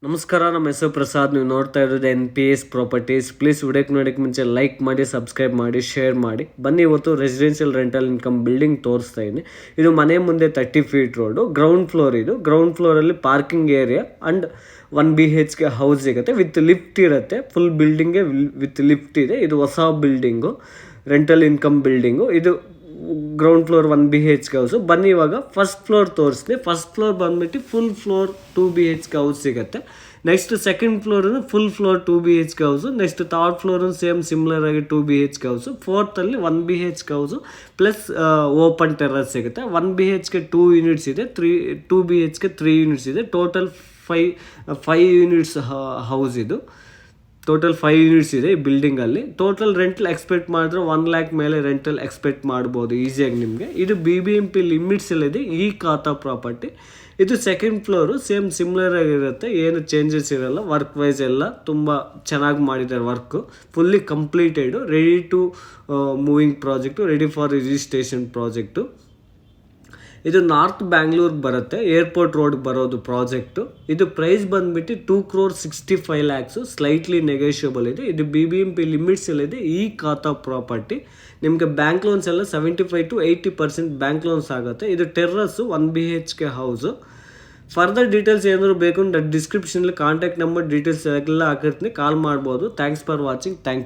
ನಮಸ್ಕಾರ, ನಮ್ಮ ಹೆಸರು ಪ್ರಸಾದ್. ನೀವು ನೋಡ್ತಾ ಇರೋದು NPS ಪ್ರಾಪರ್ಟೀಸ್. ಪ್ಲೀಸ್ ವಿಡಿಯೋಕ್ಕೆ ನೋಡೋಕ್ಕೆ ಮುಂಚೆ ಲೈಕ್ ಮಾಡಿ, ಸಬ್ಸ್ಕ್ರೈಬ್ ಮಾಡಿ, ಶೇರ್ ಮಾಡಿ. ಬನ್ನಿ, ಇವತ್ತು ರೆಸಿಡೆನ್ಷಿಯಲ್ ರೆಂಟಲ್ ಇನ್ಕಮ್ ಬಿಲ್ಡಿಂಗ್ ತೋರಿಸ್ತಾ ಇದ್ದೀನಿ. ಇದು ಮನೆ ಮುಂದೆ 30 ಫೀಟ್ ರೋಡು, ಗ್ರೌಂಡ್ ಫ್ಲೋರ್. ಇದು ಗ್ರೌಂಡ್ ಫ್ಲೋರಲ್ಲಿ parking area and 1 BHK house ಸಿಗುತ್ತೆ, ವಿತ್ ಲಿಫ್ಟ್ ಇರುತ್ತೆ. ಫುಲ್ ಬಿಲ್ಡಿಂಗ್ಗೆ ವಿತ್ ಲಿಫ್ಟ್ ಇದೆ. ಇದು ಹೊಸ ಬಿಲ್ಡಿಂಗು, ರೆಂಟಲ್ ಇನ್ಕಮ್ ಬಿಲ್ಡಿಂಗು. ಇದು ಗ್ರೌಂಡ್ ಫ್ಲೋರ್ 1 BHK ಹೌಸು. ಬನ್ನಿ, ಇವಾಗ ಫಸ್ಟ್ ಫ್ಲೋರ್ ತೋರಿಸ್ತೀನಿ. ಫಸ್ಟ್ ಫ್ಲೋರ್ ಬಂದ್ಬಿಟ್ಟು ಫುಲ್ ಫ್ಲೋರ್ 2 BHK ಹೌಸ್ ಸಿಗುತ್ತೆ. ನೆಕ್ಸ್ಟ್ ಸೆಕೆಂಡ್ ಫ್ಲೋರನ್ನು full floor 2 BHK house. Next third ಫ್ಲೋರನ್ನು ಸೇಮ್ ಸಿಮ್ಲರ್ ಆಗಿ 2 BHK house. ಫೋರ್ತಲ್ಲಿ 1 BHK house plus open terrace ಸಿಗುತ್ತೆ. 1 BHK 2 ಯೂನಿಟ್ಸ್ ಇದೆ, 2 BHK 3 ಯೂನಿಟ್ಸ್ ಇದೆ. ಟೋಟಲ್ 5 ಯೂನಿಟ್ಸ್ ಹೌಸ್ ಇದು. ಟೋಟಲ್ 5 ಯೂನಿಟ್ಸ್ ಇದೆ ಈ ಬಿಲ್ಡಿಂಗಲ್ಲಿ. ಟೋಟಲ್ ರೆಂಟಲ್ ಎಕ್ಸ್ಪೆಕ್ಟ್ ಮಾಡಿದ್ರೆ 1 ಲ್ಯಾಕ್ ಮೇಲೆ ರೆಂಟಲ್ ಎಕ್ಸ್ಪೆಕ್ಟ್ ಮಾಡ್ಬೋದು ಈಸಿಯಾಗಿ ನಿಮಗೆ. ಇದು BBMP ಲಿಮಿಟ್ಸಲ್ಲಿದೆ ಈ ಖಾತಾ ಪ್ರಾಪರ್ಟಿ. ಇದು ಸೆಕೆಂಡ್ ಫ್ಲೋರು, ಸೇಮ್ ಸಿಮ್ಲರ್ ಆಗಿರುತ್ತೆ, ಏನು ಚೇಂಜಸ್ ಇರಲ್ಲ. ವರ್ಕ್ ವೈಸ್ ಎಲ್ಲ ತುಂಬ ಚೆನ್ನಾಗಿ ಮಾಡಿದ್ದಾರೆ. Work fully completed, ready to moving project, ready for registration project. ಇದು ನಾರ್ತ್ ಬ್ಯಾಂಗ್ಳೂರ್ಗೆ ಬರುತ್ತೆ, ಏರ್ಪೋರ್ಟ್ ರೋಡ್ಗೆ ಬರೋದು ಪ್ರಾಜೆಕ್ಟು. ಇದು ಪ್ರೈಸ್ ಬಂದುಬಿಟ್ಟು 2,65,00,000, ಸ್ಲೈಟ್ಲಿ ನೆಗೋಷಿಯಬಲ್ ಇದೆ. ಇದು BBMP ಲಿಮಿಟ್ಸಲ್ಲಿದೆ ಈ ಖಾತಾ ಪ್ರಾಪರ್ಟಿ. ನಿಮಗೆ ಬ್ಯಾಂಕ್ ಲೋನ್ಸ್ ಎಲ್ಲ 75 to 80% ಬ್ಯಾಂಕ್ ಲೋನ್ಸ್ ಆಗುತ್ತೆ. ಇದು ಟೆರ್ರಸ್ಸು 1 BHK ಹೌಸು. ಫರ್ದರ್ ಡೀಟೇಲ್ಸ್ ಏನಾದರೂ ಬೇಕು ಅಂದರೆ ಡಿಸ್ಕ್ರಿಪ್ಷನಲ್ಲಿ ಕಾಂಟ್ಯಾಕ್ಟ್ ನಂಬರ್ ಡೀಟೇಲ್ಸ್ ಎಲ್ಲ ಹಾಕಿರ್ತೀನಿ, ಕಾಲ್ ಮಾಡ್ಬೋದು. Thanks for watching.